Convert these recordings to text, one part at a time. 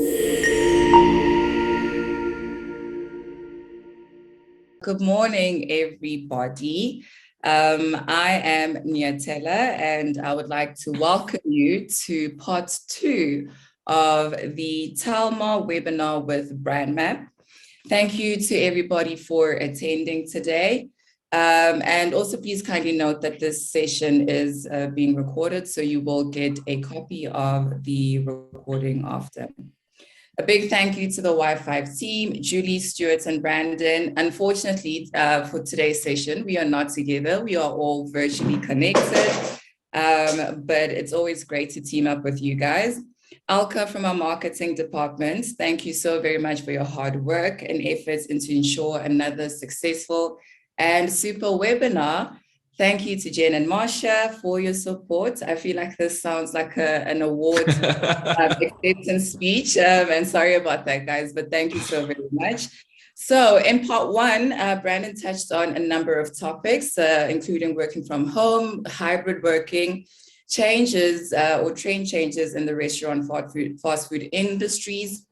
Good morning, everybody. I am Niatela, and I would like to welcome you to part 2 of the BrandMapp Webinar with BrandMapp. Thank you to everybody for attending today. And also please kindly note that this session is being recorded, so you will get a copy of the recording after. A big thank you to the Y5 team, Julie, Stuart, and Brandon. Unfortunately, for today's session, we are not together. We are all virtually connected, but it's always great to team up with you guys. Alka from our marketing department, thank you so very much for your hard work and efforts into ensure another successful and super webinar. Thank you to Jen and Marsha for your support. I feel like this sounds like an award acceptance speech. And sorry about that, guys, but thank you so very much. So in part 1, Brandon touched on a number of topics, including working from home, hybrid working, changes or trend changes in the restaurant fast food industries,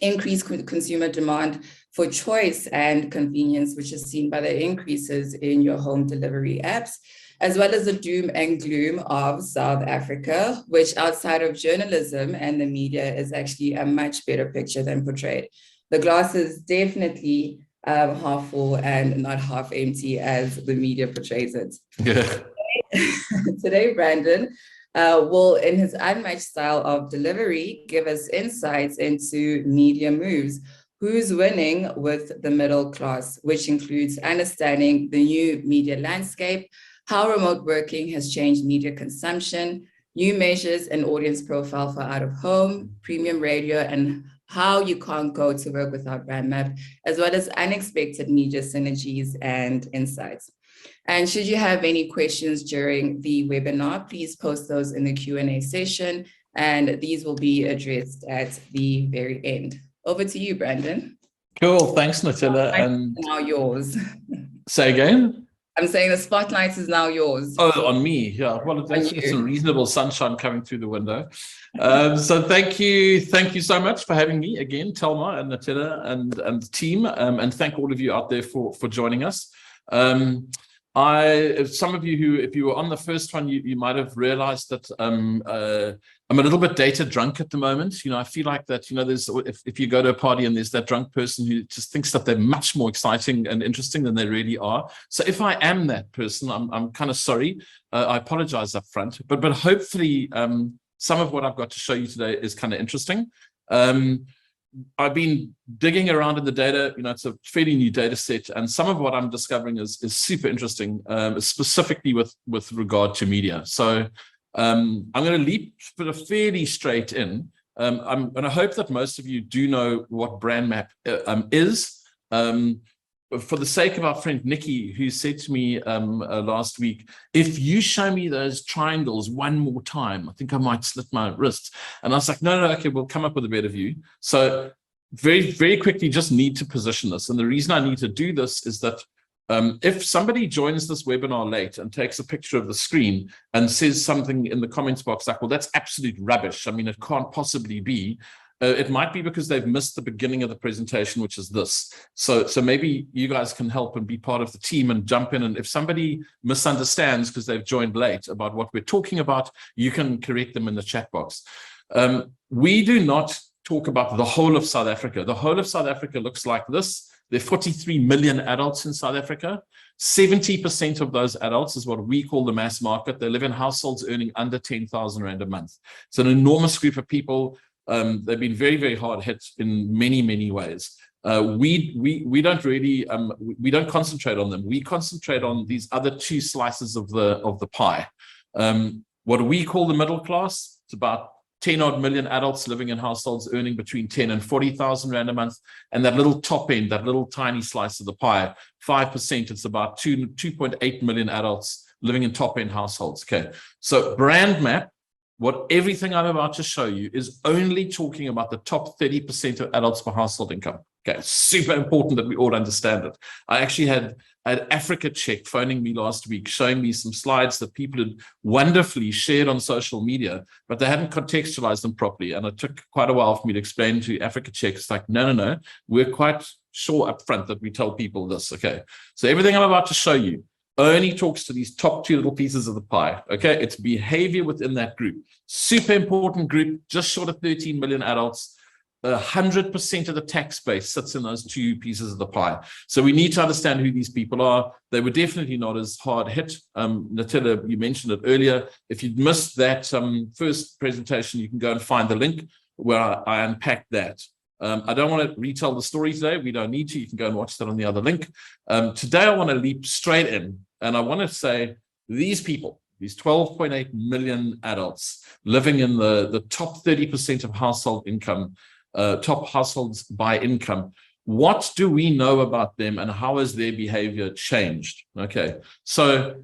increased consumer demand for choice and convenience, which is seen by the increases in your home delivery apps, as well as the doom and gloom of South Africa, which outside of journalism and the media is actually a much better picture than portrayed. The glass is definitely half full and not half empty as the media portrays it. Today, Brandon will, in his unmatched style of delivery, give us insights into media moves. Who's winning with the middle class, which includes understanding the new media landscape, how remote working has changed media consumption, new measures and audience profile for out of home, premium radio, and how you can't go to work without BrandMapp, as well as unexpected media synergies and insights. And should you have any questions during the webinar, please post those in the Q&A session, and these will be addressed at the very end. Over to you, Brandon. Cool, thanks, Natilla. And now yours. Say again? I'm saying the spotlight is now yours. Oh, on me, yeah. Well, it's some reasonable sunshine coming through the window. So thank you so much for having me again, Telma and Natilla and the team, and thank all of you out there for joining us. Some of you who, if you were on the first one, you might have realized that I'm a little bit data drunk at the moment. You know, I feel like that, you know, there's, if you go to a party and there's that drunk person who just thinks that they're much more exciting and interesting than they really are. So if I am that person, I'm kind of sorry. I apologize up front, but hopefully some of what I've got to show you today is kind of interesting. I've been digging around in the data, you know, it's a fairly new data set, and some of what I'm discovering is super interesting, specifically with regard to media. So I'm going to leap fairly straight in. I'm going to hope that most of you do know what BrandMapp is. For the sake of our friend Nikki, who said to me last week, if you show me those triangles one more time, I think I might slit my wrists. And I was like, no, okay, we'll come up with a better view. So very, very quickly, just need to position this. And the reason I need to do this is that if somebody joins this webinar late and takes a picture of the screen and says something in the comments box like, well, that's absolute rubbish. I mean, it can't possibly be. It might be because they've missed the beginning of the presentation, which is this. So maybe you guys can help and be part of the team and jump in. And if somebody misunderstands because they've joined late about what we're talking about, you can correct them in the chat box. We do not talk about the whole of South Africa. The whole of South Africa looks like this. There are 43 million adults in South Africa. 70% of those adults is what we call the mass market. They live in households earning under 10,000 Rand a month. It's an enormous group of people. They've been very, very hard hit in many, many ways. We don't really we don't concentrate on them. We concentrate on these other two slices of the pie. What we call the middle class, it's about 10 odd million adults living in households earning between 10 and 40,000 Rand a month. And that little top end, that little tiny slice of the pie, 5%, it's about 2.8 million adults living in top end households. Okay, so BrandMapp, what everything I'm about to show you is only talking about the top 30% of adults per household income. Okay, super important that we all understand it. I actually had Africa Check phoning me last week, showing me some slides that people had wonderfully shared on social media, but they hadn't contextualized them properly. And it took quite a while for me to explain to Africa Check. It's like, no, we're quite sure up front that we tell people this. Okay, so everything I'm about to show you only talks to these top 2 little pieces of the pie. Okay, it's behavior within that group. Super important group, just short of 13 million adults. 100% of the tax base sits in those 2 pieces of the pie. So we need to understand who these people are. They were definitely not as hard hit. Natilla, you mentioned it earlier. If you missed that first presentation, you can go and find the link where I unpacked that. I don't want to retell the story today. We don't need to. You can go and watch that on the other link. Today, I want to leap straight in, and I want to say these people, these 12.8 million adults living in the top 30% of household income, top households by income. What do we know about them, and how has their behavior changed? Okay, so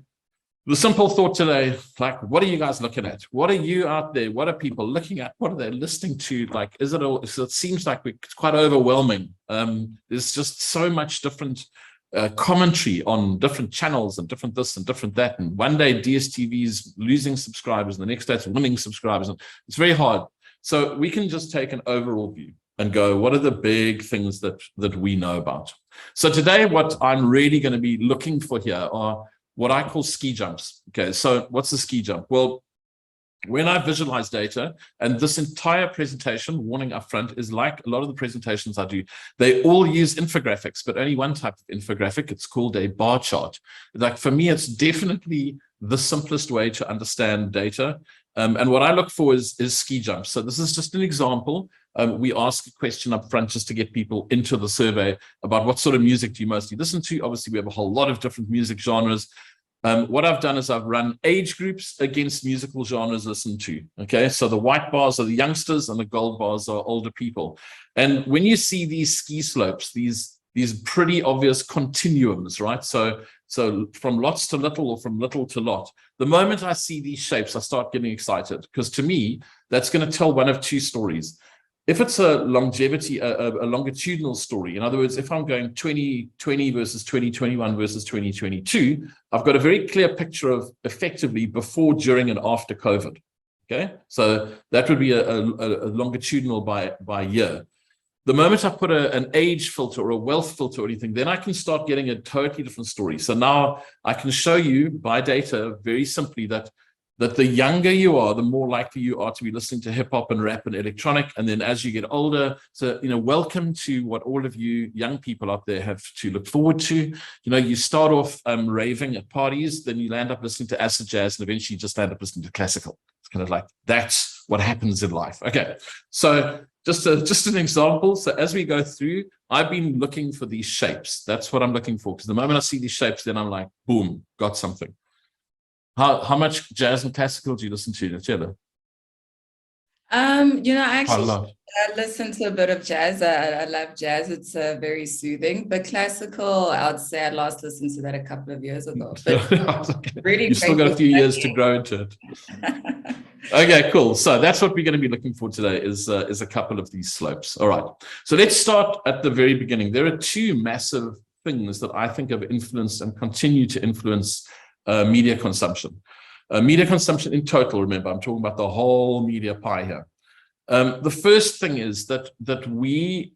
the simple thought today, like, what are you guys looking at? What are you out there? What are people looking at? What are they listening to? Like, is it all? So it seems like it's quite overwhelming. There's just so much different commentary on different channels and different this and different that. And one day DSTV's losing subscribers, and the next day it's winning subscribers. And it's very hard. So we can just take an overall view and go, what are the big things that we know about? So today, what I'm really going to be looking for here are what I call ski jumps. Okay, so what's a ski jump? Well, when I visualize data, and this entire presentation, warning up front, is like a lot of the presentations I do, they all use infographics, but only one type of infographic. It's called a bar chart. Like, for me, it's definitely the simplest way to understand data. And what I look for is ski jumps. So this is just an example. We ask a question up front just to get people into the survey about what sort of music do you mostly listen to. Obviously, we have a whole lot of different music genres. What I've done is I've run age groups against musical genres listened to. Okay, so the white bars are the youngsters and the gold bars are older people. And when you see these ski slopes, these pretty obvious continuums, right? So from lots to little, or from little to lot. The moment I see these shapes, I start getting excited, because to me, that's going to tell one of 2 stories. If it's a longevity, a longitudinal story, in other words, if I'm going 2020 versus 2021 versus 2022, I've got a very clear picture of effectively before, during, and after COVID. Okay, so that would be a longitudinal by year. The moment I put an age filter or a wealth filter or anything, then I can start getting a totally different story. So now I can show you by data very simply that the younger you are, the more likely you are to be listening to hip hop and rap and electronic. And then as you get older, so, welcome to what all of you young people out there have to look forward to. You start off raving at parties, then you land up listening to acid jazz, and eventually you just land up listening to classical. It's kind of like, that's what happens in life. Okay, so just an example. So as we go through, I've been looking for these shapes. That's what I'm looking for, because the moment I see these shapes, then I'm like, boom, got something. How much jazz and classical do you listen to, Natilla? I actually listen to a bit of jazz. I love jazz. It's very soothing. But classical, I would say I last listened to that a couple of years ago. But really, you still got a few years to grow into it. Okay, cool. So that's what we're going to be looking for today is a couple of these slopes. All right. So let's start at the very beginning. There are 2 massive things that I think have influenced and continue to influence media consumption. Media consumption in total, remember, I'm talking about the whole media pie here. The first thing is that we,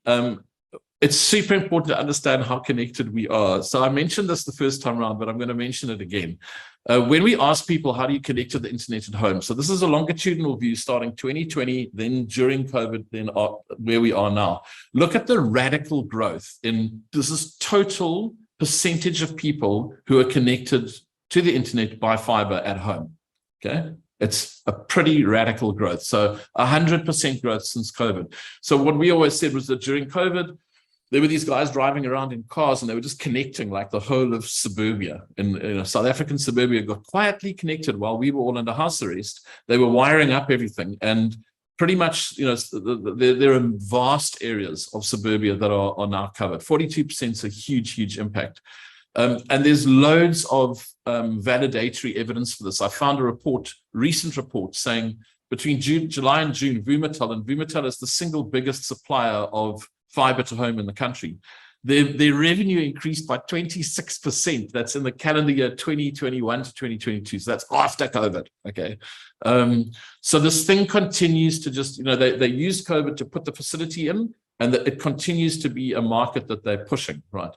it's super important to understand how connected we are. So I mentioned this the first time around, but I'm going to mention it again. When we ask people, how do you connect to the internet at home? So this is a longitudinal view starting 2020, then during COVID, then where we are now. Look at the radical growth in, this is total percentage of people who are connected to the internet by fiber at home. Okay, it's a pretty radical growth. So 100% growth since COVID. So what we always said was that during COVID, there were these guys driving around in cars and they were just connecting like the whole of suburbia. In South African suburbia got quietly connected while we were all under house arrest. They were wiring up everything, and pretty much, there are vast areas of suburbia that are now covered. 42% is a huge impact. And there's loads of validatory evidence for this. I found a recent report saying between July and June, Vumatel is the single biggest supplier of fiber to home in the country, their revenue increased by 26%. That's in the calendar year 2021 to 2022. So that's after COVID. Okay. So this thing continues to just, they used COVID to put the facility in, and that it continues to be a market that they're pushing, right?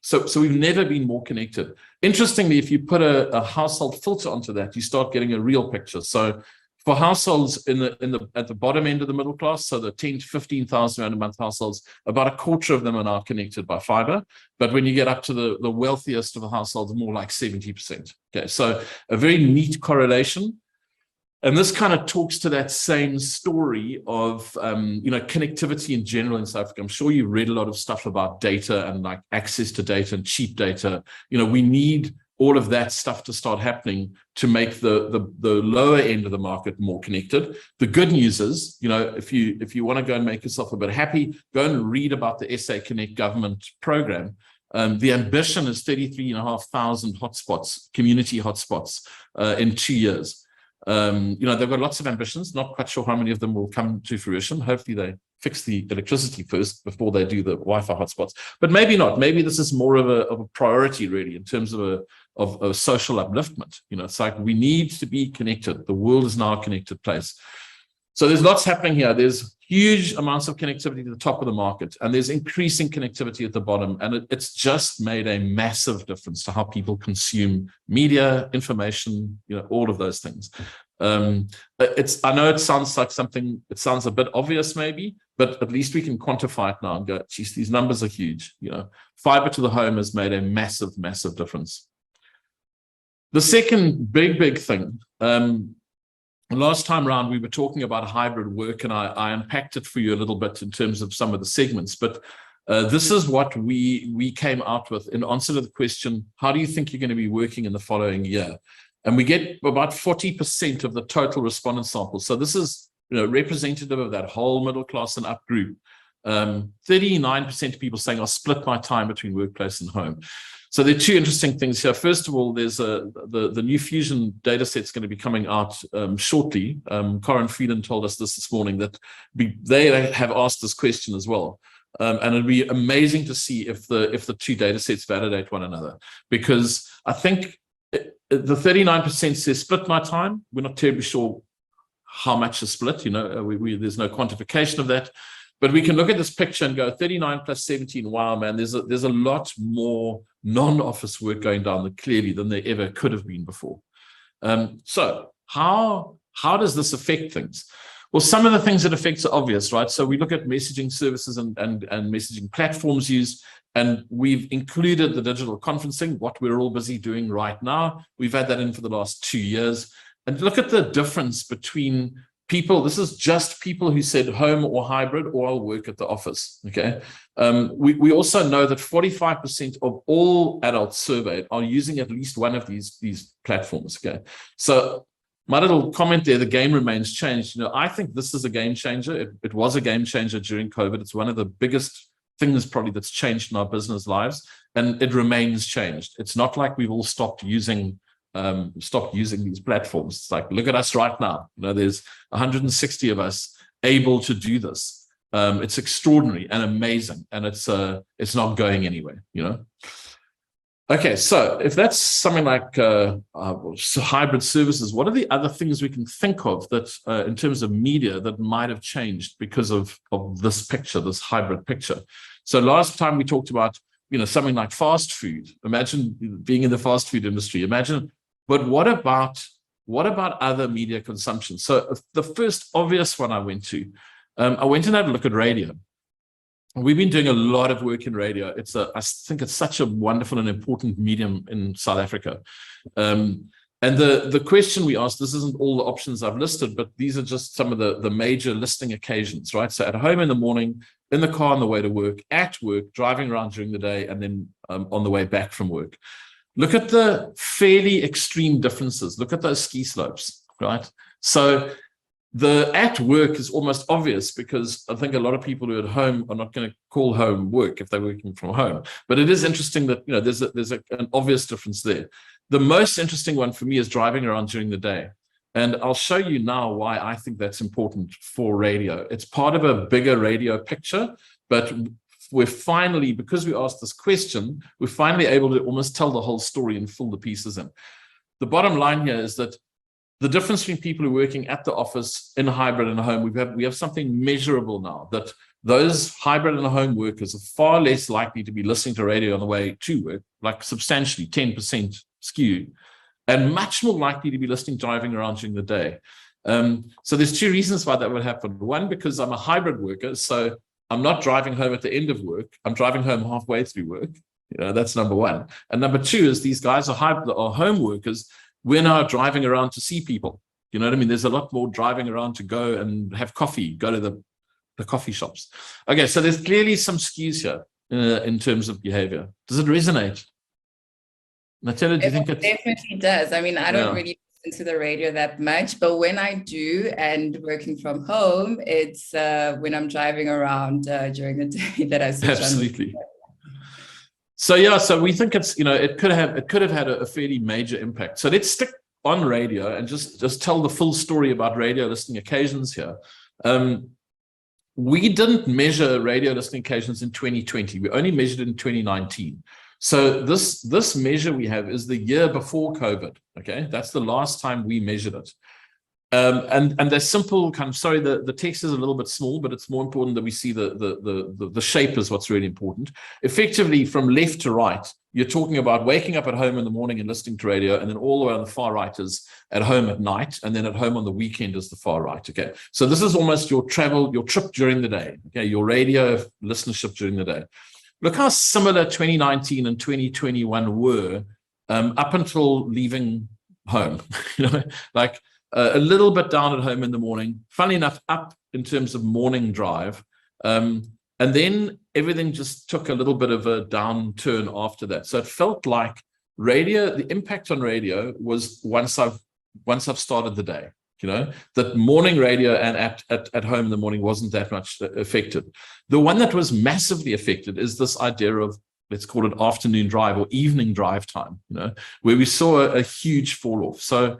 So we've never been more connected. Interestingly, if you put a household filter onto that, you start getting a real picture. So for households at the bottom end of the middle class, so the 10 to 15,000 rand a month households, about a quarter of them are now connected by fiber. But when you get up to the wealthiest of the households, more like 70%. Okay, so a very neat correlation. And this kind of talks to that same story of, connectivity in general in South Africa. I'm sure you've read a lot of stuff about data and like access to data and cheap data. We need all of that stuff to start happening to make the lower end of the market more connected. The good news is, if you want to go and make yourself a bit happy, go and read about the SA Connect government program. The ambition is 33,500 hotspots, community hotspots, in 2 years. They've got lots of ambitions, not quite sure how many of them will come to fruition. Hopefully they fix the electricity first before they do the Wi-Fi hotspots, but maybe not. Maybe this is more of a priority really in terms of a social upliftment. It's like we need to be connected. The world is now a connected place. So there's lots happening here. There's huge amounts of connectivity to the top of the market, and there's increasing connectivity at the bottom. And it's just made a massive difference to how people consume media, information, all of those things. I know it sounds like it sounds a bit obvious maybe, but at least we can quantify it now and go, geez, these numbers are huge. Fiber to the home has made a massive, massive difference. The second big thing, last time around, we were talking about hybrid work, and I unpacked it for you a little bit in terms of some of the segments. But this is what we came out with in answer to the question, how do you think you're going to be working in the following year? And we get about 40% of the total respondent sample. So this is representative of that whole middle class and up group. 39% of people saying, I'll split my time between workplace and home. So there are two interesting things here. First of all, there's the new Fusion data set is going to be coming out shortly. Corin Freeland told us this morning that they have asked this question as well. And it'd be amazing to see if the two data sets validate one another, because I think the 39% says split my time. We're not terribly sure how much is split. There's no quantification of that. But we can look at this picture and go 39 plus 17. Wow, man, there's a lot more non-office work going down clearly than there ever could have been before. So how does this affect things? Well, some of the things it affects are obvious, right? So we look at messaging services and messaging platforms used, and we've included the digital conferencing, what we're all busy doing right now. We've had that in for the last 2 years. And look at the difference between people. This is just people who said home or hybrid, or I'll work at the office. Okay. We also know that 45% of all adults surveyed are using at least one of these platforms. Okay. So my little comment there, the game remains changed. I think this is a game changer. It was a game changer during COVID. It's one of the biggest things probably that's changed in our business lives, and it remains changed. It's not like we've all stopped using these platforms. It's like, look at us right now. There's 160 of us able to do this. It's extraordinary and amazing, and it's not going anywhere. Okay, so if that's something like hybrid services, what are the other things we can think of that, in terms of media, that might have changed because of this picture, this hybrid picture? So last time we talked about, something like fast food. Imagine being in the fast food industry. But what about other media consumption? So the first obvious one I went and had a look at radio. We've been doing a lot of work in radio. I think it's such a wonderful and important medium in South Africa. And the question we asked, this isn't all the options I've listed, but these are just some of the major listing occasions, right? So at home in the morning, in the car on the way to work, at work, driving around during the day, and then on the way back from work. Look at the fairly extreme differences. Look at those ski slopes, right? So the at work is almost obvious, because I think a lot of people who are at home are not going to call home work if they're working from home. But it is interesting that there's an obvious difference there. The most interesting one for me is driving around during the day. And I'll show you now why I think that's important for radio. It's part of a bigger radio picture, but we're finally, because we asked this question, we're finally able to almost tell the whole story and fill the pieces in. The bottom line here is that the difference between people who are working at the office, in hybrid and home, we have something measurable now, that those hybrid and home workers are far less likely to be listening to radio on the way to work, like substantially 10% skew, and much more likely to be listening driving around during the day. So there's two reasons why that would happen. One, because I'm a hybrid worker, so I'm not driving home at the end of work. I'm driving home halfway through work. That's number one. And number two is these guys are home workers. We're now driving around to see people. You know what I mean? There's a lot more driving around to go and have coffee, go to the coffee shops. Okay, so there's clearly some skews here in terms of behavior. Does it resonate? Natalia, do you think it definitely does? I mean, I don't really listen to the radio that much, but when I do, and working from home, it's when I'm driving around during the day that I switch absolutely on. So yeah, so we think it's, it could have had a fairly major impact. So let's stick on radio and just tell the full story about radio listening occasions here. We didn't measure radio listening occasions in 2020. We only measured it in 2019. So this measure we have is the year before COVID. Okay, that's the last time we measured it. And they're simple. Sorry, the text is a little bit small, but it's more important that we see the shape is what's really important. Effectively, from left to right, you're talking about waking up at home in the morning and listening to radio, and then all the way on the far right is at home at night, and then at home on the weekend is the far right. Okay, so this is almost your trip during the day. Okay, your radio listenership during the day. Look how similar 2019 and 2021 were up until leaving home. Like a little bit down at home in the morning, funnily enough, up in terms of morning drive. And then everything just took a little bit of a downturn after that. So it felt like radio, the impact on radio was once I've started the day. That morning radio and at home in the morning wasn't that much affected. The one that was massively affected is this idea of, let's call it afternoon drive or evening drive time, where we saw a huge fall off. So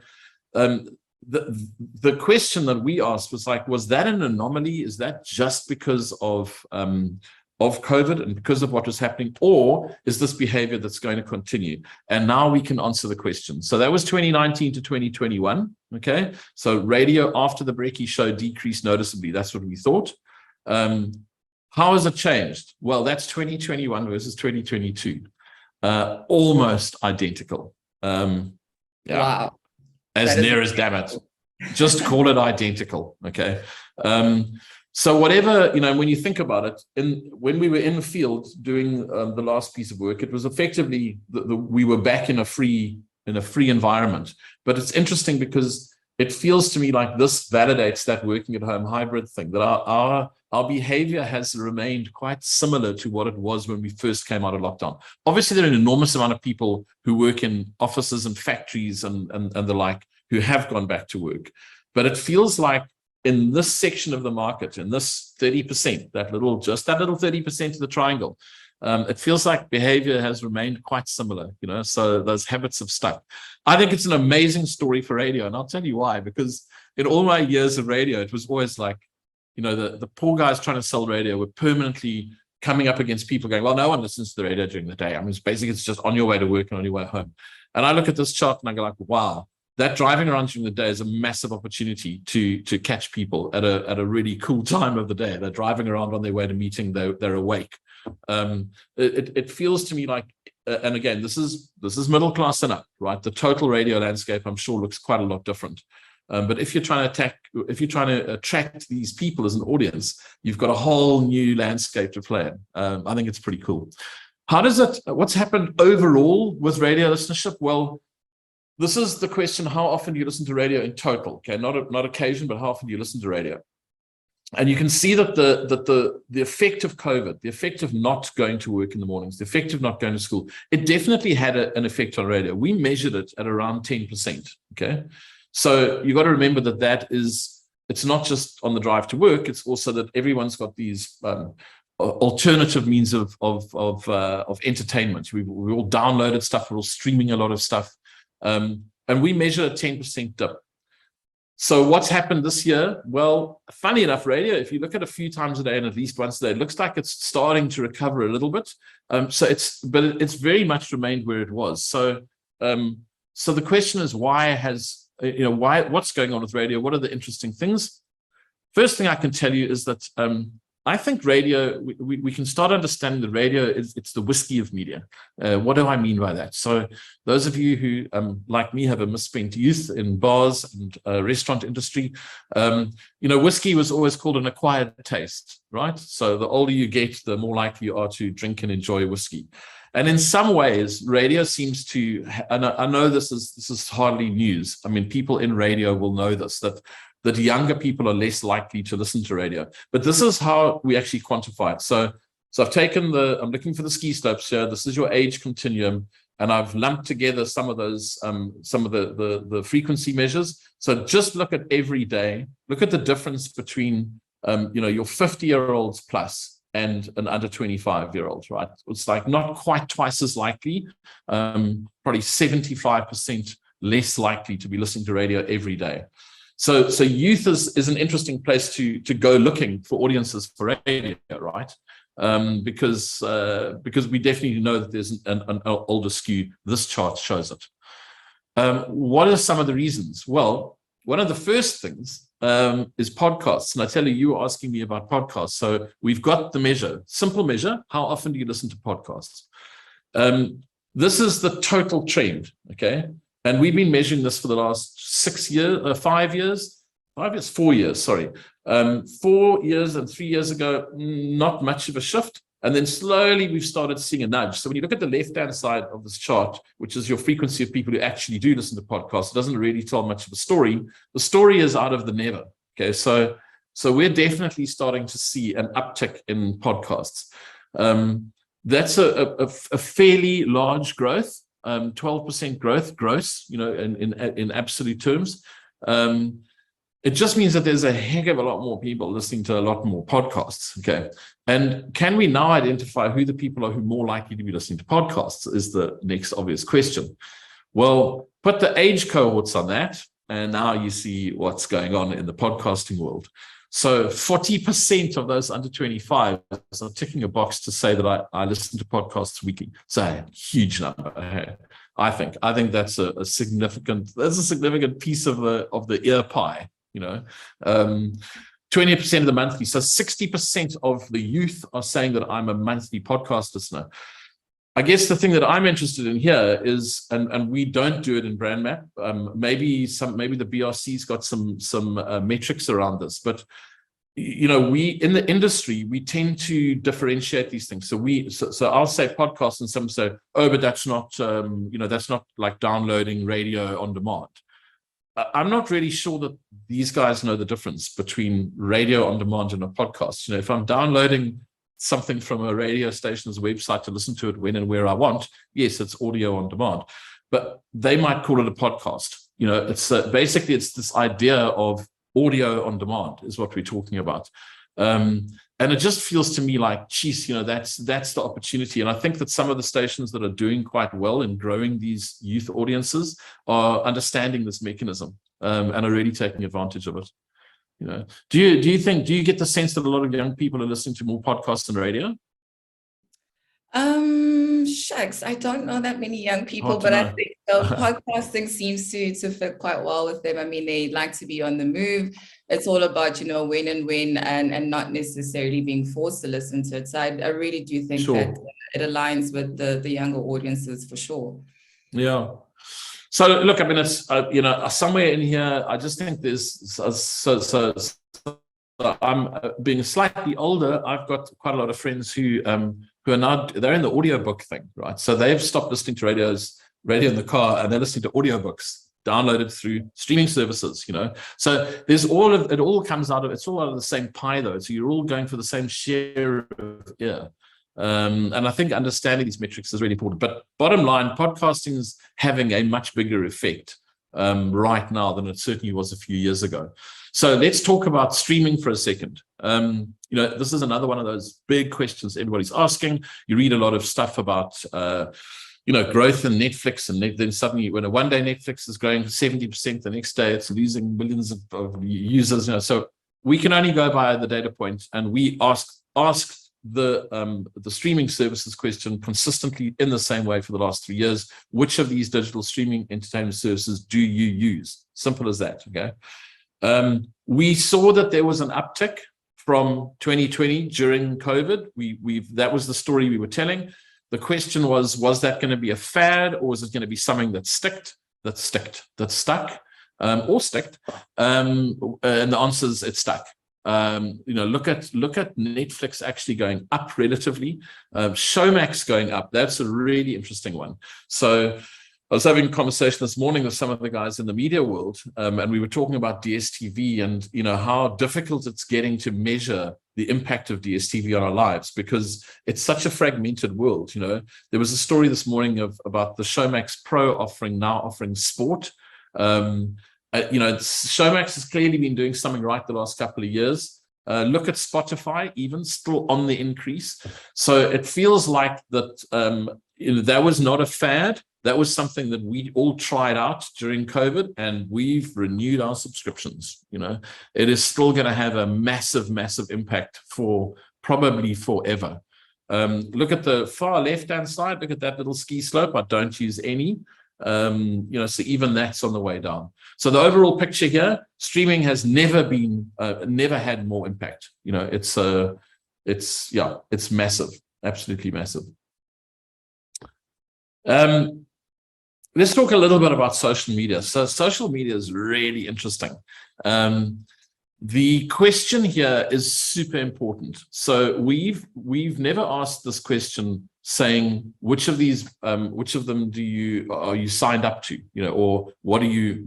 the question that we asked was like, was that an anomaly? Is that just because of COVID and because of what was happening, or is this behavior that's going to continue? And now we can answer the question. So that was 2019 to 2021. Okay, so radio after the brekkie show decreased noticeably. That's what we thought. How has it changed? Well, that's 2021 versus 2022. Almost identical. Wow. As near as damn it. Just call it identical. Okay. So whatever, when you think about it, when we were in the field doing the last piece of work, it was effectively we were back in a free environment. But it's interesting because it feels to me like this validates that working at home hybrid thing, that our behavior has remained quite similar to what it was when we first came out of lockdown. Obviously, there are an enormous amount of people who work in offices and factories and the like who have gone back to work. But it feels like in this section of the market, in this 30%, that little 30% of the triangle, it feels like behavior has remained quite similar, so those habits have stuck. I think it's an amazing story for radio, and I'll tell you why, because in all my years of radio, it was always like, the poor guys trying to sell radio were permanently coming up against people going, well, no one listens to the radio during the day. I mean, it's just on your way to work and on your way home. And I look at this chart and I go like, wow, that driving around during the day is a massive opportunity to catch people at a really cool time of the day. They're driving around on their way to meeting, they're awake. It feels to me like, and again, this is middle class and up, right? The total radio landscape, I'm sure, looks quite a lot different. But if you're trying to attract these people as an audience, you've got a whole new landscape to play in. I think it's pretty cool. What's happened overall with radio listenership? Well, this is the question: how often do you listen to radio in total? Okay, not occasion, but how often do you listen to radio? And you can see that the effect of COVID, the effect of not going to work in the mornings, the effect of not going to school, it definitely had an effect on radio. We measured it at around 10%. Okay, so you got to remember it's not just on the drive to work; it's also that everyone's got these alternative means of entertainment. We all downloaded stuff. We're all streaming a lot of stuff. And we measure a 10% dip. So what's happened this year? Well, funny enough, radio, if you look at a few times a day and at least once a day, it looks like it's starting to recover a little bit. But it's very much remained where it was. So the question is, what's going on with radio? What are the interesting things? First thing I can tell you is that I think radio, we can start understanding that radio it's the whiskey of media. What do I mean by that? So those of you who, like me, have a misspent youth in bars and restaurant industry, whiskey was always called an acquired taste, right? So the older you get, the more likely you are to drink and enjoy whiskey. And in some ways, radio seems to, and I know this is hardly news. I mean, people in radio will know this, that younger people are less likely to listen to radio. But this is how we actually quantify it. So I've taken I'm looking for the ski slopes here. This is your age continuum. And I've lumped together some of those, some of the frequency measures. So just look at every day, look at the difference between, your 50-year-olds plus and an under 25-year-old, right? It's like not quite twice as likely, probably 75% less likely to be listening to radio every day. So youth is an interesting place to go looking for audiences for radio, right? Because we definitely know that there's an older skew. This chart shows it. What are some of the reasons? Well, one of the first things is podcasts. And I tell you, you were asking me about podcasts. So we've got the measure, simple measure. How often do you listen to podcasts? This is the total trend, okay? And we've been measuring this for the last 4 years, sorry. 4 years and 3 years ago, not much of a shift. And then slowly we've started seeing a nudge. So when you look at the left-hand side of this chart, which is your frequency of people who actually do listen to podcasts, it doesn't really tell much of a story. The story is out of the never. Okay, so we're definitely starting to see an uptick in podcasts. That's a fairly large growth. 12% growth gross, in absolute terms. It just means that there's a heck of a lot more people listening to a lot more podcasts. Okay. And can we now identify who the people are who are more likely to be listening to podcasts is the next obvious question. Well, put the age cohorts on that, and now you see what's going on in the podcasting world. So 40% of those under 25 are ticking a box to say that I listen to podcasts weekly. So a huge number. I think that's a significant piece of the ear pie, 20% of the monthly. So 60% of the youth are saying that I'm a monthly podcast listener. I guess the thing that I'm interested in here is, and we don't do it in BrandMapp. Maybe the BRC's got some metrics around this, but we in the industry we tend to differentiate these things. So I'll say podcast, and some say, oh, but that's not that's not like downloading radio on demand. I'm not really sure that these guys know the difference between radio on demand and a podcast. If I'm downloading something from a radio station's website to listen to it when and where I want, yes, it's audio on demand, but they might call it a podcast. It's basically it's this idea of audio on demand is what we're talking about. And it just feels to me like, geez, that's the opportunity. And I think that some of the stations that are doing quite well in growing these youth audiences are understanding this mechanism and are really taking advantage of it. Do you get the sense that a lot of young people are listening to more podcasts than radio? Shucks, I don't know that many young people, but I think podcasting seems to fit quite well with them. I mean, they like to be on the move. It's all about, when and not necessarily being forced to listen to it. So I really do think that it aligns with the younger audiences for sure. Yeah. So look, I mean, it's, somewhere in here, I just think there's, so I'm being slightly older. I've got quite a lot of friends who are now, they're in the audiobook thing, right? So they've stopped listening to radio in the car, and they're listening to audiobooks downloaded through streaming services, So there's it all comes out of, it's all out of the same pie though. So you're all going for the same share of ear. And I think understanding these metrics is really important. But bottom line, podcasting is having a much bigger effect right now than it certainly was a few years ago. So let's talk about streaming for a second. This is another one of those big questions everybody's asking. You read a lot of stuff about growth in Netflix, and then suddenly when one day Netflix is growing 70%, the next day it's losing millions of users. So we can only go by the data point, and we ask the streaming services question consistently in the same way for the last 3 years. Which of these digital streaming entertainment services do you use? Simple as that. Okay. We saw that there was an uptick from 2020 during COVID. That was the story we were telling. The question was that going to be a fad, or was it going to be something that stuck? And the answer is it stuck. Look at Netflix actually going up relatively, Showmax going up. That's a really interesting one. So I was having a conversation this morning with some of the guys in the media world, and we were talking about DSTV and how difficult it's getting to measure the impact of DSTV on our lives, because it's such a fragmented world. There was a story this morning about the Showmax Pro offering sport. Showmax has clearly been doing something right the last couple of years. Look at Spotify, even still on the increase. So it feels like that that was not a fad. That was something that we all tried out during COVID, and we've renewed our subscriptions. It is still going to have a massive, massive impact for probably forever. Look at the far left-hand side. Look at that little ski slope. I don't use any. So even that's on the way down. So the overall picture here, streaming has never had more impact. It's massive, absolutely massive. Let's talk a little bit about social media. So social media is really interesting. The question here is super important. So we've never asked this question saying which of them are you signed up to, or what are you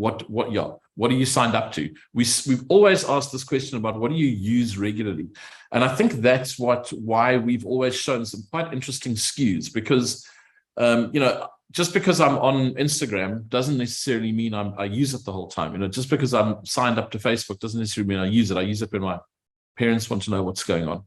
signed up to? We've always asked this question about what do you use regularly, and I think that's why we've always shown some quite interesting skews, because just because I'm on Instagram doesn't necessarily mean I use it the whole time. Just because I'm signed up to Facebook doesn't necessarily mean I use it. I use it when my parents want to know what's going on.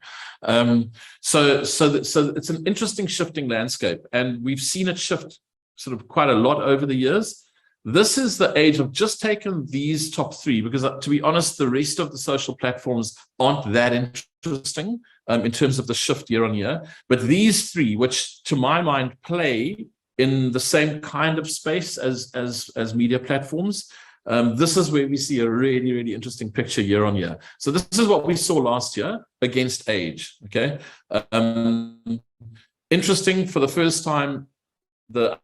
So it's an interesting shifting landscape, and we've seen it shift sort of quite a lot over the years. This is the age of just taking these top three, because to be honest, the rest of the social platforms aren't that interesting in terms of the shift year on year. But these three, which to my mind play in the same kind of space as media platforms, this is where we see a really, really interesting picture year on year. So this is what we saw last year against age. Okay. Interesting, for the first time, the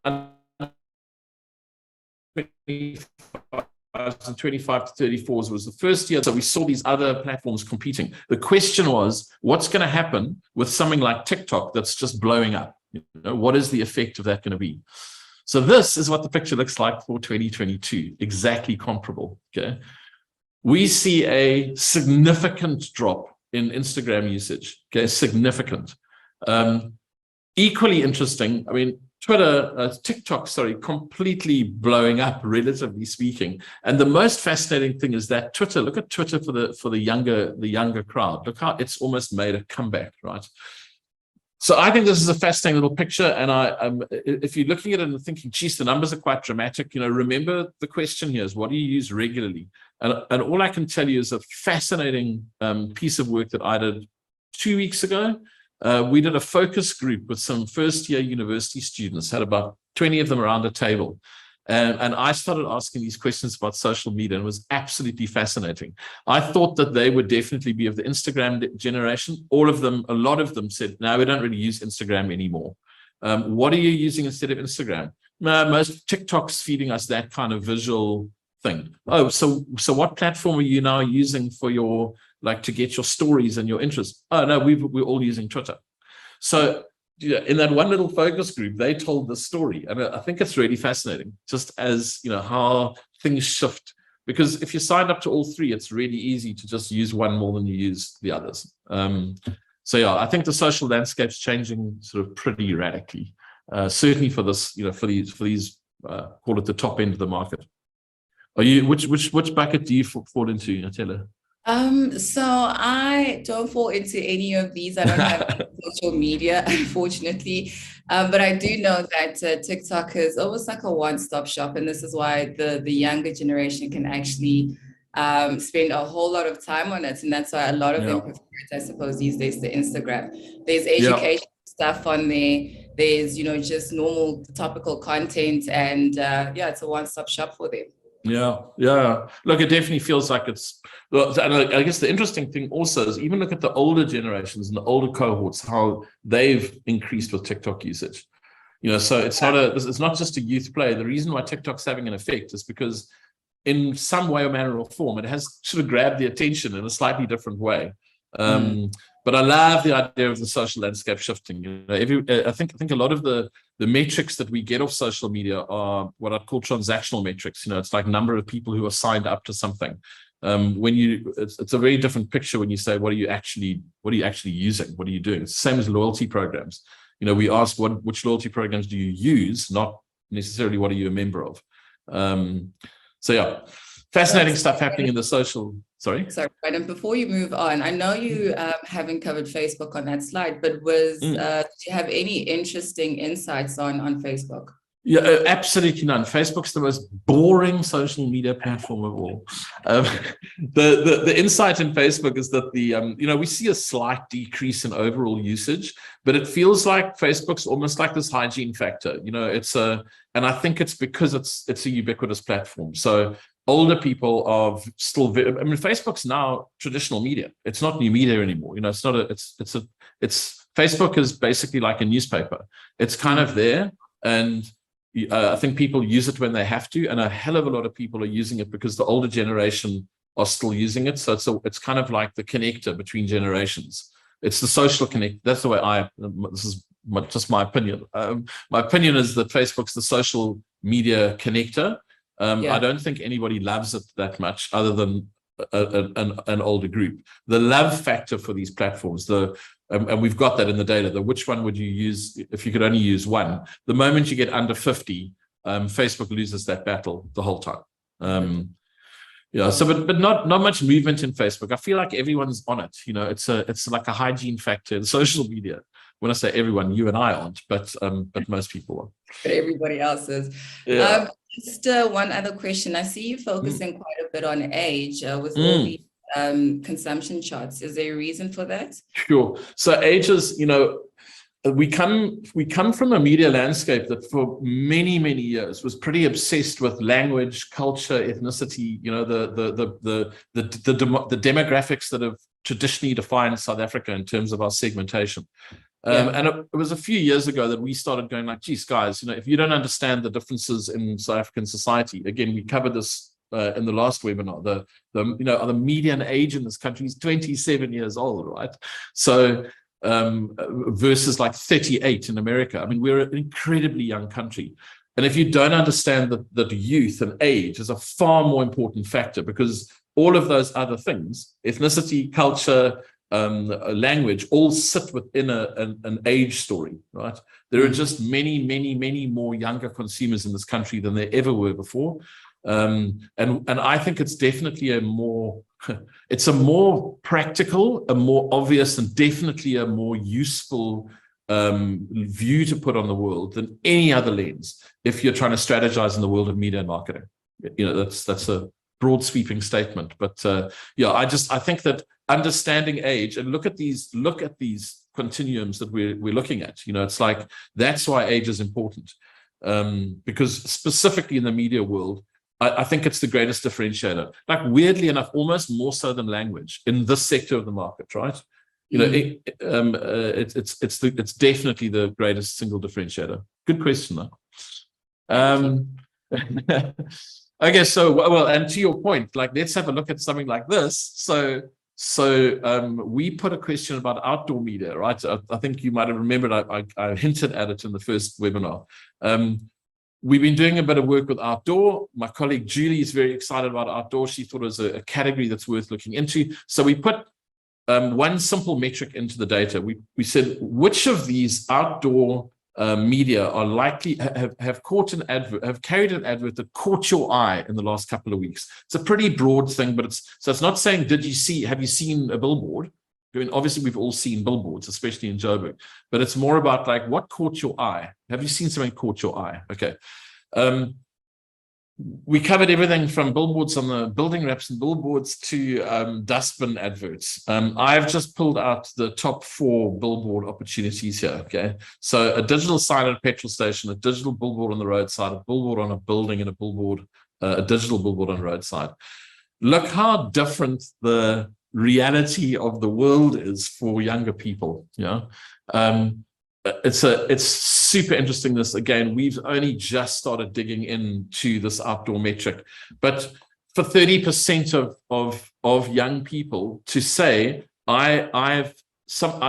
25 to 34s was the first year. So we saw these other platforms competing. The question was, what's going to happen with something like TikTok that's just blowing up? What is the effect of that going to be? So this is what the picture looks like for 2022, exactly comparable. Okay. We see a significant drop in Instagram usage. Okay, significant. Equally interesting, TikTok, completely blowing up, relatively speaking. And the most fascinating thing is that Twitter, look at Twitter for the younger crowd. Look how it's almost made a comeback, right? So I think this is a fascinating little picture. And if you're looking at it and thinking, geez, the numbers are quite dramatic, remember the question here is, what do you use regularly? And all I can tell you is a fascinating piece of work that I did 2 weeks ago. We did a focus group with some first-year university students, had about 20 of them around a table. And I started asking these questions about social media, and it was absolutely fascinating. I thought that they would definitely be of the Instagram generation. A lot of them said, no, we don't really use Instagram anymore. What are you using instead of Instagram? Most TikTok's feeding us that kind of visual thing. Oh, so what platform are you now using for your, to get your stories and your interests? Oh, no, we're all using Twitter. So in that one little focus group, they told the story. And I think it's really fascinating, just as, how things shift. Because if you signed up to all three, it's really easy to just use one more than you use the others. So yeah, I think the social landscape's changing sort of pretty radically. Certainly for this, for these call it the top end of the market. Are you, which bucket do you fall into, Natella? So I don't fall into any of these. I don't have any social media, unfortunately. But I do know that TikTok is almost like a one-stop shop, and this is why the younger generation can actually spend a whole lot of time on it, and that's why a lot of them Yeah. prefer it, I suppose, these days to Instagram. There's Yeah. education stuff on there. There's, just normal topical content, and yeah, it's a one-stop shop for them. Yeah, yeah. Look, it definitely feels like it's. Well, and I guess the interesting thing also is even look at the older generations and the older cohorts, how they've increased with TikTok usage. So it's not just a youth play. The reason why TikTok's having an effect is because in some way or manner or form, it has sort of grabbed the attention in a slightly different way. But I love the idea of the social landscape shifting. I think a lot of the metrics that we get off social media are what I call transactional metrics. It's like number of people who are signed up to something. It's a very different picture when you say, what are you actually using? What are you doing? It's the same as loyalty programs. We ask which loyalty programs do you use, not necessarily what are you a member of. So yeah, fascinating stuff happening in the social. Sorry, and before you move on, I know you haven't covered Facebook on that slide, but do you have any interesting insights on Facebook? Yeah, absolutely none. Facebook's the most boring social media platform of all. The insight in Facebook is that we see a slight decrease in overall usage, but it feels like Facebook's almost like this hygiene factor. And I think it's because it's a ubiquitous platform. So older people are still Facebook's now traditional media. It's not new media anymore. It's Facebook is basically like a newspaper. It's kind of there, and I think people use it when they have to, and a hell of a lot of people are using it because the older generation are still using it. So it's kind of like the connector between generations. It's the social connect. That's the way this is just my opinion. My opinion is that Facebook's the social media connector. I don't think anybody loves it that much other than an older group. The love factor for these platforms, and we've got that in the data, which one would you use if you could only use one? The moment you get under 50, Facebook loses that battle the whole time. But not much movement in Facebook. I feel like everyone's on it. It's like a hygiene factor in social media. When I say everyone, you and I aren't, but most people are. But everybody else is. Yeah. Just one other question. I see you focusing quite a bit on age with all the consumption charts. Is there a reason for that? Sure. So age is, we come from a media landscape that for many years was pretty obsessed with language, culture, ethnicity. The demographics that have traditionally defined South Africa in terms of our segmentation. And it was a few years ago that we started going like, geez, guys, if you don't understand the differences in South African society, again, we covered this in the last webinar, the median age in this country is 27 years old, right? So versus like 38 in America. We're an incredibly young country. And if you don't understand that youth and age is a far more important factor, because all of those other things, ethnicity, culture, language, all sit within an age story, right? There are just many more younger consumers in this country than there ever were before. And I think it's definitely a more practical, a more obvious, and definitely a more useful view to put on the world than any other lens if you're trying to strategize in the world of media and marketing. That's a broad sweeping statement, but I think that understanding age, and look at these continuums that we're looking at, it's like that's why age is important, because specifically in the media world, I think it's the greatest differentiator. Like weirdly enough, almost more so than language in this sector of the market, right? It's definitely the greatest single differentiator. Good question, though. Okay, so well, and to your point, like let's have a look at something like this. So we put a question about outdoor media, right? I think you might have remembered I hinted at it in the first webinar. We've been doing a bit of work with outdoor. My colleague Julie is very excited about outdoor. She thought it was a category that's worth looking into. So we put one simple metric into the data. We said, which of these outdoor media are likely have caught an advert, have carried an advert that caught your eye in the last couple of weeks. It's a pretty broad thing, but it's not saying, have you seen a billboard? I mean, obviously we've all seen billboards, especially in Joburg, but it's more about like, what caught your eye? Have you seen something caught your eye? Okay. We covered everything from billboards on the building wraps and billboards to dustbin adverts. I've just pulled out the top 4 billboard opportunities here. Okay, so a digital sign at a petrol station, a digital billboard on the roadside, a billboard on a building, and a digital billboard on the roadside. Look how different the reality of the world is for younger people. Yeah, it's super interesting. This, again, we've only just started digging into this outdoor metric, but for 30% of young people to say, I've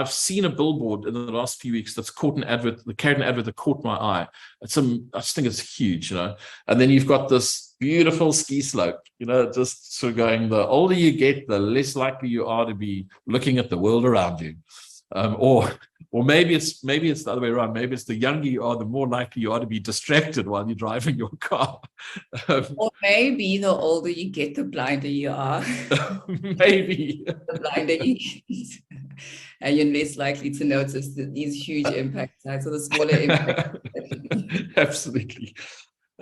seen a billboard in the last few weeks that's caught an advert, carried an advert that caught my eye. I just think it's huge, you know. And then you've got this beautiful ski slope, you know, just sort of going, the older you get, the less likely you are to be looking at the world around you. Or maybe it's the other way around. Maybe it's the younger you are, the more likely you are to be distracted while you're driving your car. Or maybe the older you get, the blinder you are. Maybe. The blinder you get. And you're less likely to notice these huge impacts, right? So the smaller impacts. Absolutely.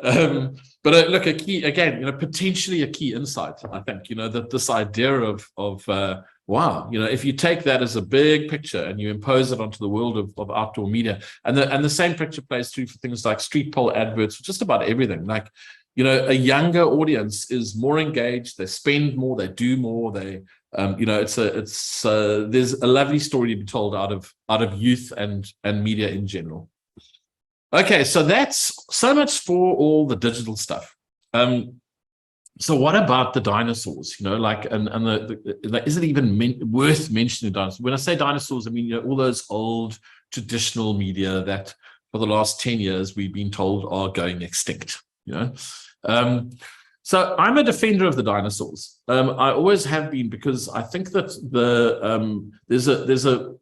But look, a key, again, you know, potentially a key insight, I think, you know, that this idea of wow, you know, if you take that as a big picture and you impose it onto the world of outdoor media, and the same picture plays through for things like street pole adverts, just about everything. Like, you know, a younger audience is more engaged, they spend more, they do more, they, you know, there's a lovely story to be told out of youth and media in general. Okay, so that's so much for all the digital stuff. So what about the dinosaurs? You know, like, is it even worth mentioning dinosaurs? When I say dinosaurs, I mean, you know, all those old traditional media that for the last 10 years we've been told are going extinct. You know, so I'm a defender of the dinosaurs. I always have been, because I think that there's a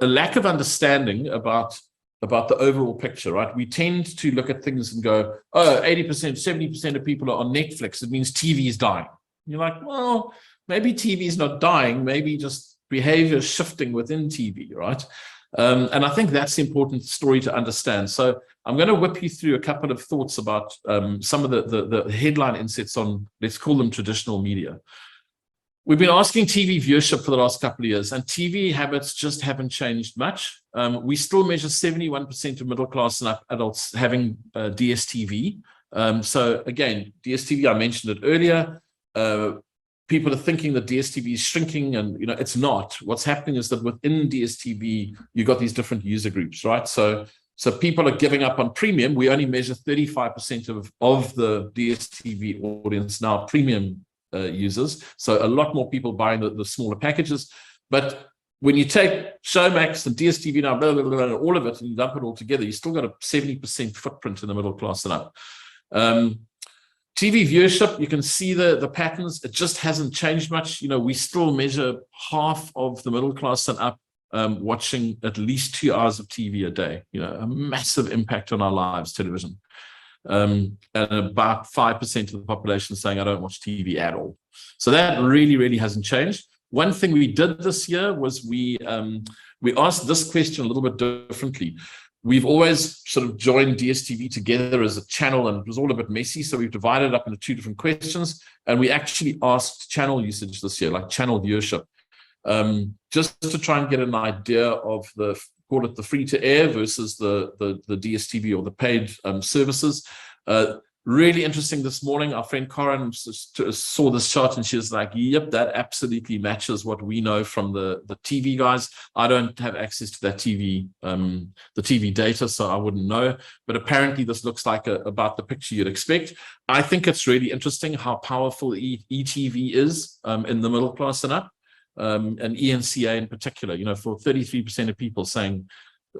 lack of understanding about the overall picture, right? We tend to look at things and go, oh, 80%, 70% of people are on Netflix. It means TV is dying. You're like, well, maybe TV is not dying. Maybe just behavior is shifting within TV, right? And I think that's the important story to understand. So I'm going to whip you through a couple of thoughts about some of the headline insets on, let's call them traditional media. We've been asking TV viewership for the last couple of years, and TV habits just haven't changed much. We still measure 71% of middle class and up adults having DSTV. So again, DSTV, I mentioned it earlier. People are thinking that DSTV is shrinking, and you know, it's not. What's happening is that within DSTV, you've got these different user groups, right? So people are giving up on premium. We only measure 35% of the DSTV audience now premium users. So a lot more people buying the smaller packages. But when you take Showmax and DSTV now, blah, blah, blah, blah, all of it, and you dump it all together, you still got a 70% footprint in the middle class and up. TV viewership, you can see the patterns. It just hasn't changed much. You know, we still measure half of the middle class and up watching at least 2 hours of TV a day. You know, a massive impact on our lives, television. And about 5% of the population saying, I don't watch TV at all. So that really, really hasn't changed. One thing we did this year was we asked this question a little bit differently. We've always sort of joined DSTV together as a channel, and it was all a bit messy. So we've divided it up into 2 different questions. And we actually asked channel usage this year, like channel viewership, just to try and get an idea of call it the free to air versus the DSTV or the paid services. Really interesting this morning. Our friend Karen saw this chart and she was like, yep, that absolutely matches what we know from the TV guys. I don't have access to that TV, the TV data, so I wouldn't know. But apparently this looks like about the picture you'd expect. I think it's really interesting how powerful ETV is in the middle class and up. And ENCA in particular, you know, for 33% of people saying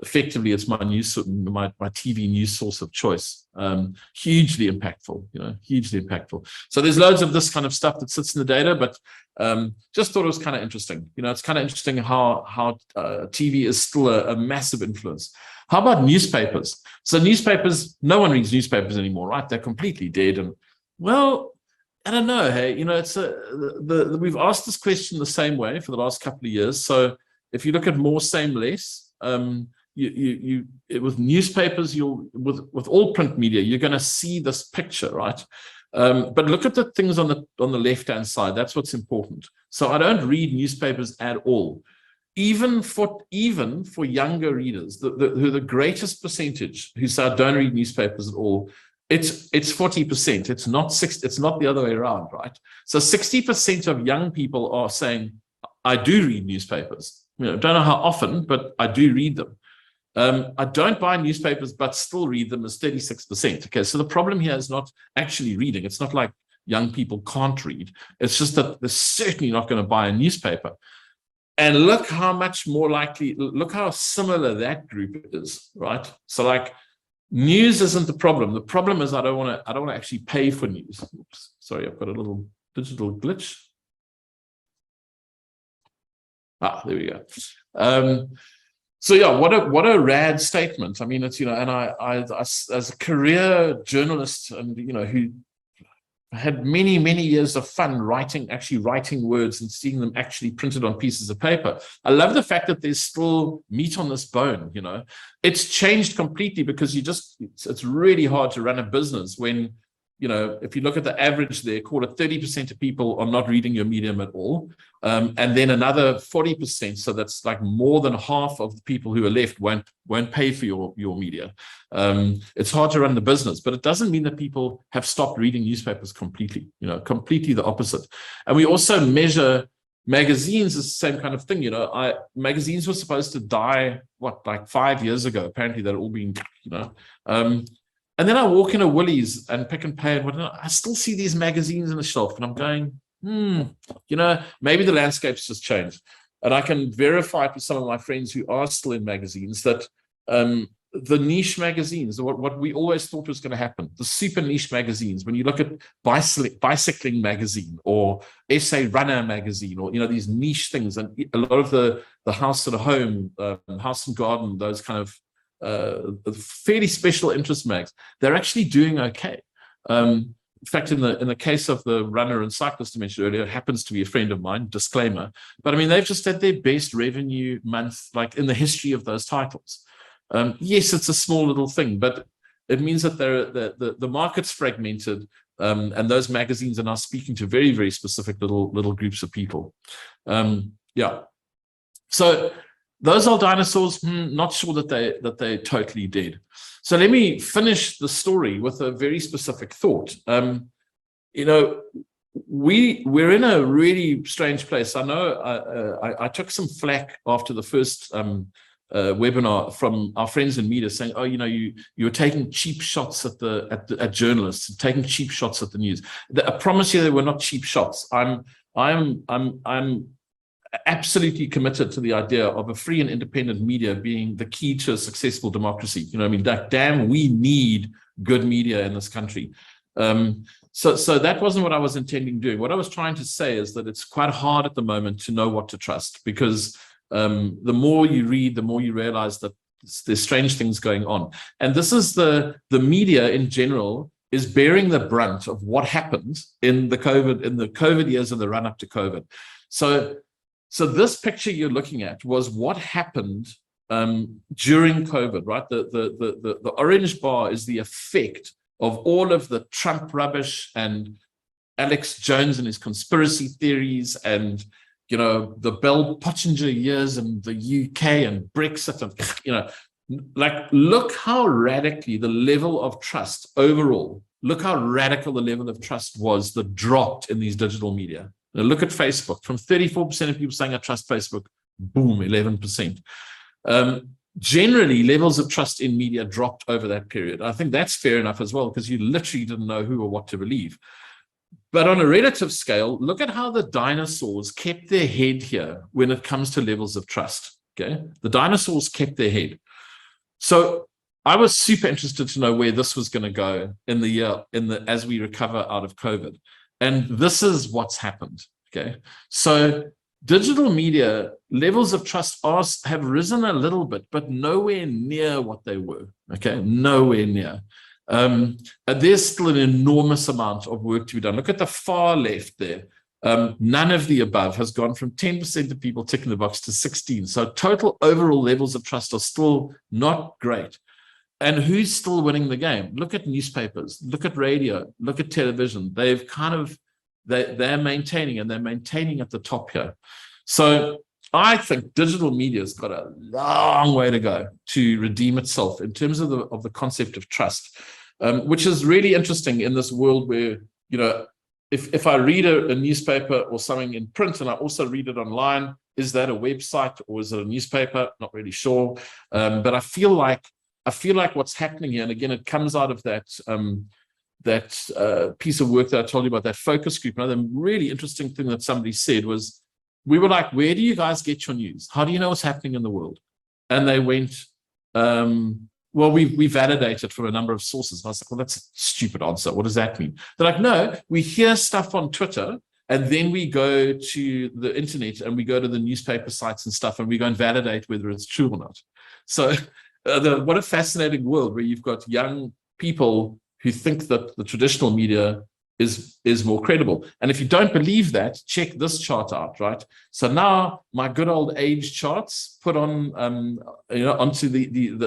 effectively it's my TV news source of choice. Hugely impactful, hugely impactful. So there's loads of this kind of stuff that sits in the data, but just thought it was kind of interesting. It's kind of interesting how TV is still a massive influence. How about newspapers? So newspapers, no one reads newspapers anymore, right? They're completely dead. And well, I don't know. Hey, it's we've asked this question the same way for the last couple of years. So if you look at more, same, less, with newspapers, with all print media, you're going to see this picture, right? But look at the things on the left-hand side. That's what's important. So I don't read newspapers at all. Even for younger readers, who are the greatest percentage who say I don't read newspapers at all, it's 40%. It's not 60. It's not the other way around, right? So 60% of young people are saying, I do read newspapers. Don't know how often, but I do read them. I don't buy newspapers, but still read them as 36%. Okay, so the problem here is not actually reading. It's not like young people can't read. It's just that they're certainly not going to buy a newspaper. And look how much more likely, look how similar that group is, right? So like news isn't the problem. The problem is I don't want to actually pay for news. Oops, sorry, I've got a little digital glitch. There we go. So yeah, what a rad statement. I mean, it's, and I as a career journalist and, who had many, many years of fun actually writing words and seeing them actually printed on pieces of paper. I love the fact that there's still meat on this bone, It's changed completely because it's really hard to run a business when, if you look at the average there, call it 30% of people are not reading your medium at all. And then another 40%, so that's like more than half of the people who are left won't pay for your media. It's hard to run the business, but it doesn't mean that people have stopped reading newspapers completely, completely the opposite. And we also measure magazines as the same kind of thing. Magazines were supposed to die, like 5 years ago. Apparently they're all being, and then I walk in a Woolies and Pick and Pay and whatnot. I still see these magazines on the shelf and I'm going, maybe the landscape's just changed. And I can verify to some of my friends who are still in magazines that the niche magazines, what we always thought was going to happen, the super niche magazines, when you look at Bicycling magazine or Essay Runner magazine, or, these niche things, and a lot of the House and Home, House and Garden, those kind of fairly special interest mags, they're actually doing okay. In fact, in the case of the runner and cyclist I mentioned earlier, it happens to be a friend of mine, disclaimer, but I mean, they've just had their best revenue month, like in the history of those titles. Yes, it's a small little thing, but it means that the market's fragmented, and those magazines are now speaking to very, very specific little groups of people. Yeah. So those old dinosaurs, not sure that they totally dead. So let me finish the story with a very specific thought. We're in a really strange place. I know I took some flack after the first webinar from our friends in media saying, oh, you're taking cheap shots at journalists, taking cheap shots at the news. I promise you they were not cheap shots. I'm absolutely committed to the idea of a free and independent media being the key to a successful democracy. Damn, we need good media in this country. So that wasn't what I was intending doing. What I was trying to say is that it's quite hard at the moment to know what to trust, because the more you read, the more you realize that there's strange things going on. And this is the media in general is bearing the brunt of what happened in the COVID years and the run up to COVID. So this picture you're looking at was what happened during COVID, right? The orange bar is the effect of all of the Trump rubbish and Alex Jones and his conspiracy theories and, the Bell Pottinger years and the UK and Brexit and, look how radically the level of trust overall, look how radical the level of trust was that dropped in these digital media. Now look at Facebook, from 34% of people saying I trust Facebook, boom, 11%. Generally, levels of trust in media dropped over that period. I think that's fair enough as well, because you literally didn't know who or what to believe. But on a relative scale, look at how the dinosaurs kept their head here when it comes to levels of trust. Okay, the dinosaurs kept their head. So I was super interested to know where this was going to go in the year, as we recover out of COVID. And this is what's happened. Okay. So digital media levels of trust have risen a little bit, but nowhere near what they were. Okay. Nowhere near. There's still an enormous amount of work to be done. Look at the far left there. None of the above has gone from 10% of people ticking the box to 16. So total overall levels of trust are still not great. And who's still winning the game? Look at newspapers, look at radio, look at television. They've kind of, they're maintaining, and they're maintaining at the top here. So I think digital media has got a long way to go to redeem itself in terms of the concept of trust, which is really interesting in this world where, you know, if I read a newspaper or something in print and I also read it online, is that a website or is it a newspaper? Not really sure. But I feel like what's happening here, and again, it comes out of that piece of work that I told you about, that focus group. Another really interesting thing that somebody said was, we were like, where do you guys get your news? How do you know what's happening in the world? And they went, well, we validate it from a number of sources. And I was like, well, that's a stupid answer. What does that mean? They're like, no, we hear stuff on Twitter, and then we go to the internet and we go to the newspaper sites and stuff, and we go and validate whether it's true or not. So what a fascinating world where you've got young people who think that the traditional media is more credible. And if you don't believe that, check this chart out, right? So now my good old age charts put on, onto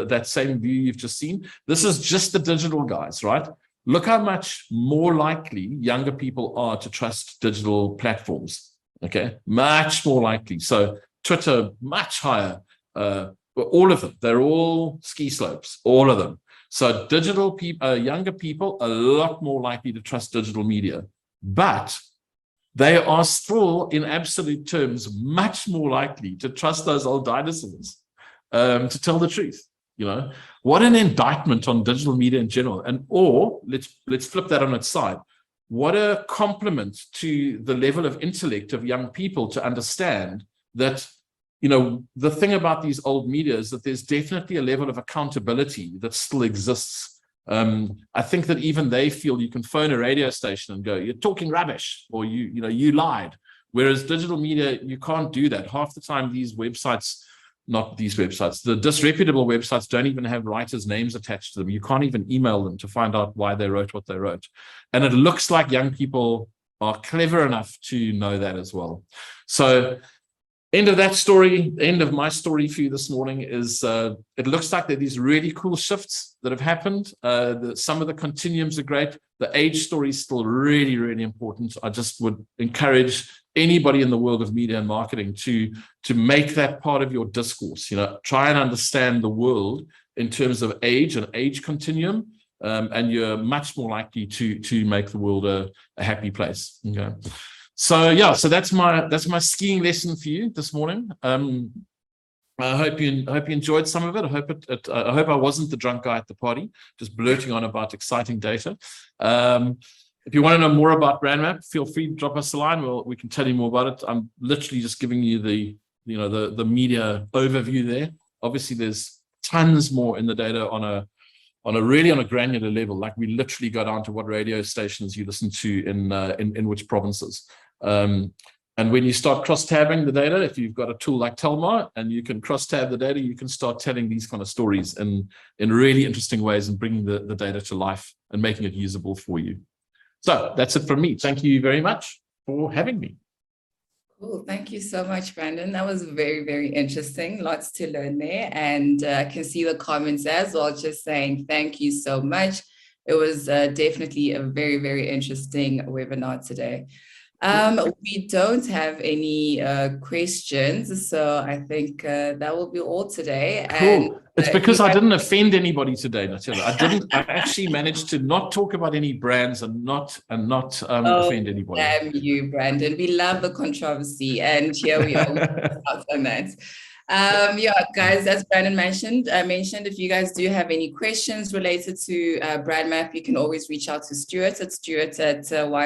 that same view you've just seen. This is just the digital guys, right? Look how much more likely younger people are to trust digital platforms. Okay, much more likely. So Twitter, much higher. All of them, they're all ski slopes, all of them. So digital people, younger people, a lot more likely to trust digital media, but they are still, in absolute terms, much more likely to trust those old dinosaurs, to tell the truth. You know, what an indictment on digital media in general. And or let's flip that on its side. What a compliment to the level of intellect of young people to understand that, you know, the thing about these old media is that there's definitely a level of accountability that still exists. I think that even they feel you can phone a radio station and go, you're talking rubbish, or you lied. Whereas digital media, you can't do that. Half the time these websites, not these websites, the disreputable websites don't even have writers' names attached to them. You can't even email them to find out why they wrote what they wrote. And it looks like young people are clever enough to know that as well. So end of that story, end of my story for you this morning is it looks like there are these really cool shifts that have happened. Some of the continuums are great. The age story is still really, really important. I just would encourage anybody in the world of media and marketing to make that part of your discourse. You know, try and understand the world in terms of age and age continuum, and you're much more likely to make the world a happy place. Okay. So yeah, so that's my skiing lesson for you this morning. I hope you enjoyed some of it. I hope I wasn't the drunk guy at the party, just blurting on about exciting data. If you want to know more about BrandMapp, feel free to drop us a line. We can tell you more about it. I'm literally just giving you the media overview there. Obviously, there's tons more in the data on a granular level. Like we literally go down to what radio stations you listen to in which provinces. And when you start cross-tabbing the data, if you've got a tool like Telmar and you can cross-tab the data, you can start telling these kind of stories in really interesting ways and bringing the data to life and making it usable for you. So that's it from me. Thank you very much for having me. Cool. Thank you so much, Brandon. That was very, very interesting. Lots to learn there. And I can see the comments as well, just saying thank you so much. It was definitely a very, very interesting webinar today. We don't have any questions, so I think that will be all today. Cool. And it's because I didn't offend anybody today, Natila. I actually managed to not talk about any brands and not offend anybody. Damn you, Brandon. We love the controversy, and here we are on that. Yeah, guys, as Brandon mentioned, if you guys do have any questions related to BrandMapp, you can always reach out to Stuart at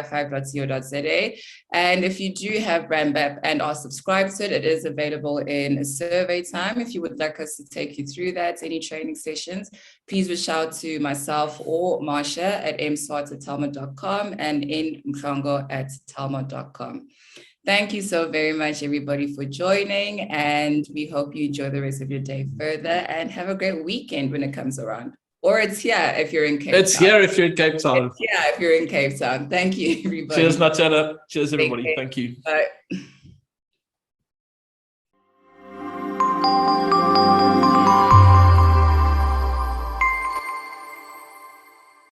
y5.co.za. And if you do have BrandMapp and are subscribed to it, it is available in survey time. If you would like us to take you through that, any training sessions, please reach out to myself or Marsha at mswart@talma.com and nmhlongo@talma.com. Thank you so very much, everybody, for joining, and we hope you enjoy the rest of your day further and have a great weekend when it comes around. Or it's here if you're in Cape Town. It's here if you're in Cape Town. Yeah, if you're in Cape Town. Thank you, everybody. Cheers, Nutella. Cheers, everybody. Thank you. Bye.